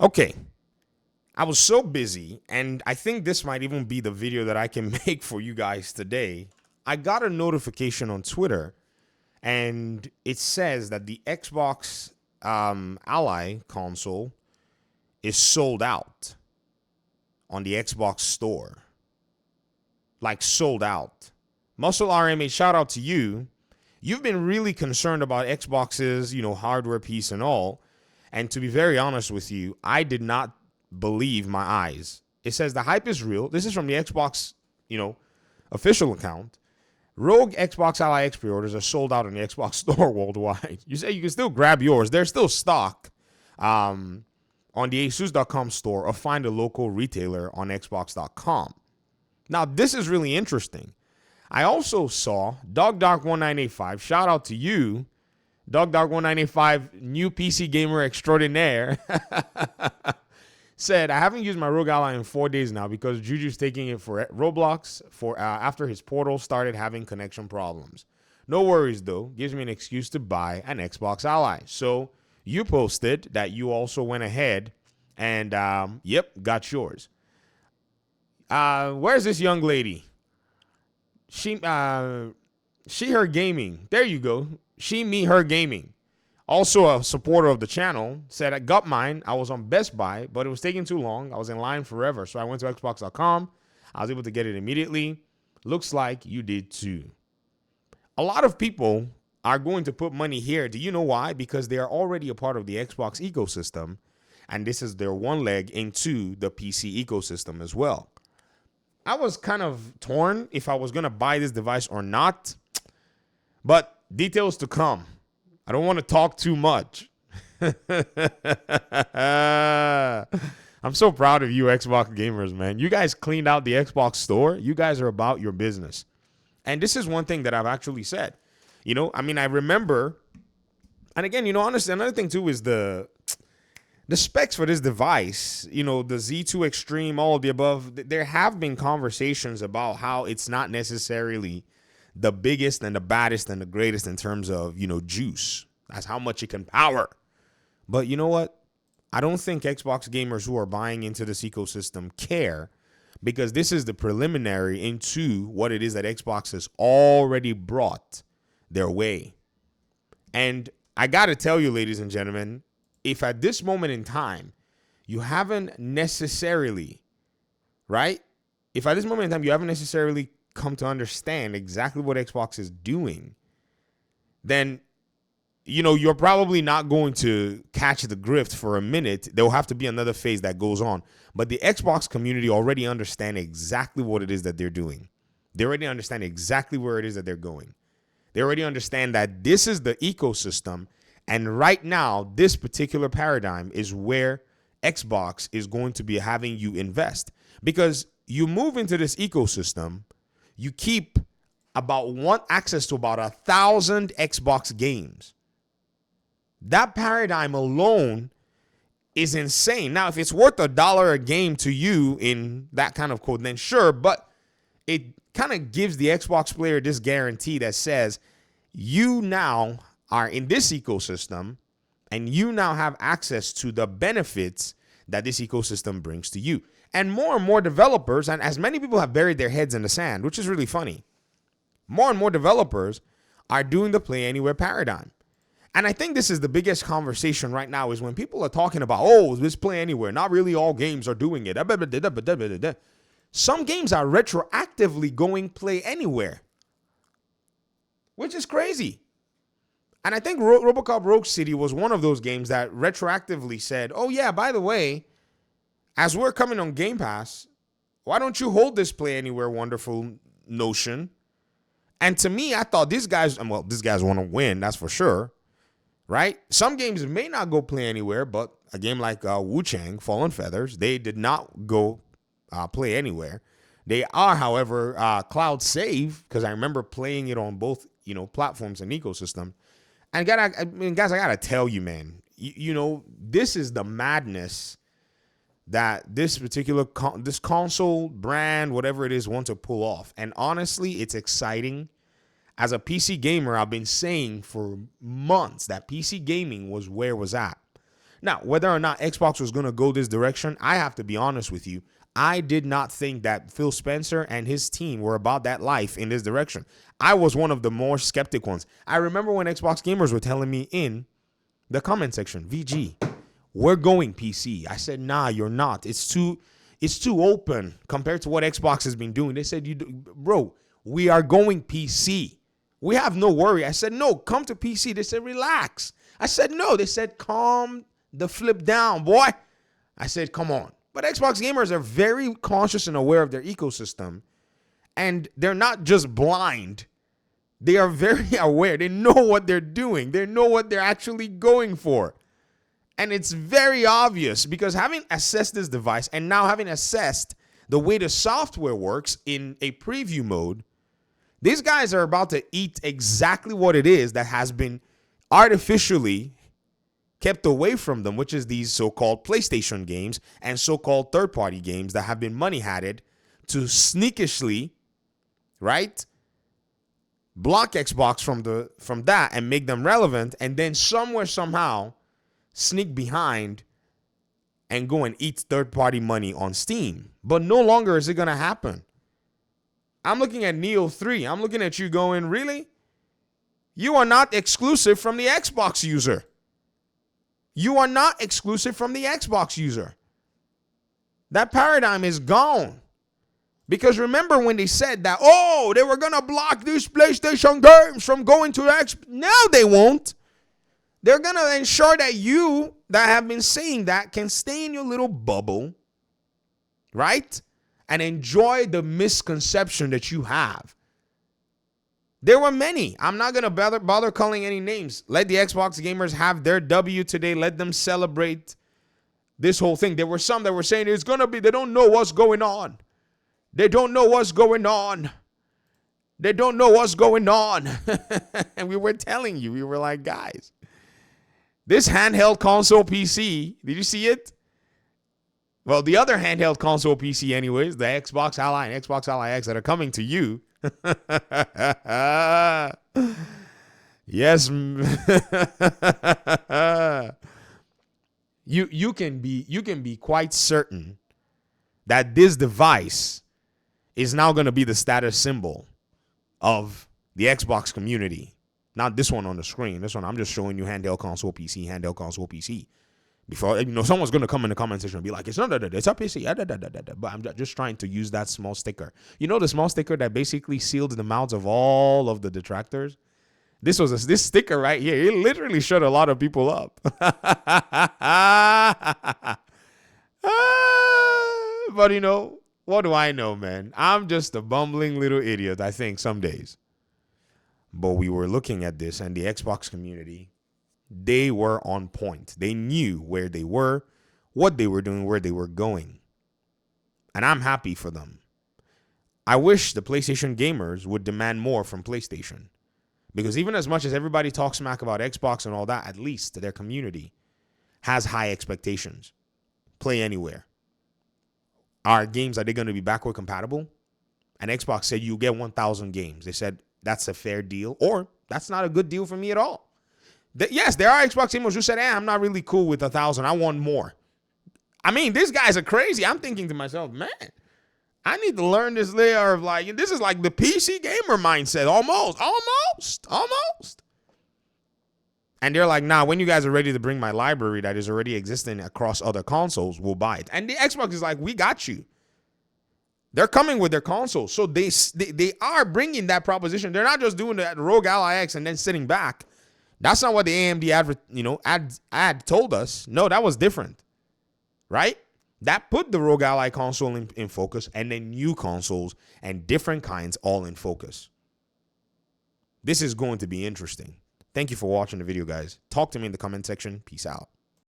Okay. I was so busy, and I think this might even be the video that I can make for you guys today. I got a notification on Twitter, and it says that the Xbox Ally console is sold out on the Xbox store. Like, sold out. Muscle RMA, shout out to you. You've been really concerned about Xbox's, hardware piece and all. And to be very honest with you, I did not believe my eyes. It says the hype is real. This is from the Xbox, official account. Rogue Xbox Ally X pre-orders are sold out on the Xbox store worldwide. You say you can still grab yours. There's still stock on the Asus.com store, or find a local retailer on Xbox.com. Now, this is really interesting. I also saw DogDark1985. Shout out to you, DogDark1985, new PC gamer extraordinaire. Said, I haven't used my Rogue Ally in 4 days now because Juju's taking it for Roblox after his Portal started having connection problems. No worries, though. Gives me an excuse to buy an Xbox Ally. So you posted that you also went ahead and, got yours. Where's this young lady? She, her gaming. There you go. She, me, her gaming. Also a supporter of the channel, said, I got mine. I was on Best Buy, but it was taking too long. I was in line forever. So I went to Xbox.com. I was able to get it immediately. Looks like you did too. A lot of people are going to put money here. Do you know why? Because they are already a part of the Xbox ecosystem. And this is their one leg into the PC ecosystem as well. I was kind of torn if I was going to buy this device or not. But details to come. I don't want to talk too much. I'm so proud of you Xbox gamers, man. You guys cleaned out the Xbox store. You guys are about your business. And this is one thing that I've actually said. I remember, and again, honestly, another thing too is the specs for this device, the Z2 Extreme, all of the above. There have been conversations about how it's not necessarily the biggest and the baddest and the greatest in terms of, juice. That's how much it can power. But you know what? I don't think Xbox gamers who are buying into this ecosystem care, because this is the preliminary into what it is that Xbox has already brought their way. And I got to tell you, ladies and gentlemen, if at this moment in time, you haven't necessarily, right? If at this moment in time, you haven't necessarily come to understand exactly what Xbox is doing, then, you're probably not going to catch the grift for a minute. There will have to be another phase that goes on. But the Xbox community already understand exactly what it is that they're doing. They already understand exactly where it is that they're going. They already understand that this is the ecosystem. And right now, this particular paradigm is where Xbox is going to be having you invest. Because you move into this ecosystem, you keep access to about 1,000 Xbox games. That paradigm alone is insane. Now, if it's worth $1 a game to you in that kind of code, then sure. But it kind of gives the Xbox player this guarantee that says you now are in this ecosystem and you now have access to the benefits that this ecosystem brings to you. And more developers, and as many people have buried their heads in the sand, which is really funny, more and more developers are doing the play anywhere paradigm. And I think this is the biggest conversation right now, is when people are talking about, this play anywhere. Not really all games are doing it. Some games are retroactively going play anywhere, which is crazy. And I think RoboCop Rogue City was one of those games that retroactively said, oh yeah, by the way, as we're coming on Game Pass, why don't you hold this play anywhere wonderful notion? And to me, I thought these guys want to win, that's for sure, right? Some games may not go play anywhere, but a game like Wu Chang, Fallen Feathers, they did not go play anywhere. They are, however, cloud save, because I remember playing it on both, platforms and ecosystem. And guys, I gotta tell you, man, this is the madness that this particular this console brand, whatever it is, want to pull off. And honestly, it's exciting. As a PC gamer, I've been saying for months that PC gaming was where it was at. Now, whether or not Xbox was going to go this direction, I have to be honest with you. I did not think that Phil Spencer and his team were about that life in this direction. I was one of the more skeptic ones. I remember when Xbox gamers were telling me in the comment section, VG, we're going PC. I said, nah, you're not. It's too open compared to what Xbox has been doing. They said, bro, we are going PC. We have no worry. I said, no, come to PC. They said, relax. I said, no. They said, calm the flip down, boy. I said, come on. But Xbox gamers are very conscious and aware of their ecosystem. And they're not just blind. They are very aware. They know what they're doing. They know what they're actually going for. And it's very obvious because having assessed this device and now having assessed the way the software works in a preview mode, these guys are about to eat exactly what it is that has been artificially kept away from them, which is these so-called PlayStation games and so-called third-party games that have been money-hatted to sneakishly, right, block Xbox from that and make them relevant, and then somewhere, somehow, sneak behind and go and eat third-party money on Steam. But no longer is it going to happen. I'm looking at Neo 3. I'm looking at you going, really? You are not exclusive from the Xbox user. You are not exclusive from the Xbox user. That paradigm is gone. Because remember when they said that, oh, they were going to block these PlayStation games from going to Xbox. No, they won't. They're going to ensure that you that have been saying that can stay in your little bubble, right? And enjoy the misconception that you have. There were many. I'm not going to bother calling any names. Let the Xbox gamers have their W today. Let them celebrate this whole thing. There were some that were saying it's going to be, they don't know what's going on. They don't know what's going on. They don't know what's going on. And we were telling you, we were like, guys, this handheld console PC, did you see it? Well, the other handheld console PC anyways, the Xbox Ally and Xbox Ally X that are coming to you. Yes. You can be quite certain that this device is now going to be the status symbol of the Xbox community. Not this one on the screen. This one, I'm just showing you handheld console PC, handheld console PC. Before, someone's going to come in the comment section and be like, it's not, it's a PC. But I'm just trying to use that small sticker. You know the small sticker that basically sealed the mouths of all of the detractors? This sticker right here. It literally shut a lot of people up. But what do I know, man? I'm just a bumbling little idiot, I think, some days. But we were looking at this, and the Xbox community, they were on point. They knew where they were, what they were doing, where they were going. And I'm happy for them. I wish the PlayStation gamers would demand more from PlayStation. Because even as much as everybody talks smack about Xbox and all that, at least their community has high expectations. Play anywhere. Are games, are they going to be backward compatible? And Xbox said you get 1,000 games. They said that's a fair deal, or that's not a good deal for me at all. Yes, there are Xbox gamers who said, I'm not really cool with 1,000. I want more. I mean, these guys are crazy. I'm thinking to myself, man, I need to learn this layer of this is like the PC gamer mindset. Almost. And they're like, nah, when you guys are ready to bring my library that is already existing across other consoles, we'll buy it. And the Xbox is like, we got you. They're coming with their consoles. So they are bringing that proposition. They're not just doing that Rogue Ally X and then sitting back. That's not what the AMD ad told us. No, that was different. Right? That put the Rogue Ally console in focus, and then new consoles and different kinds all in focus. This is going to be interesting. Thank you for watching the video, guys. Talk to me in the comment section. Peace out.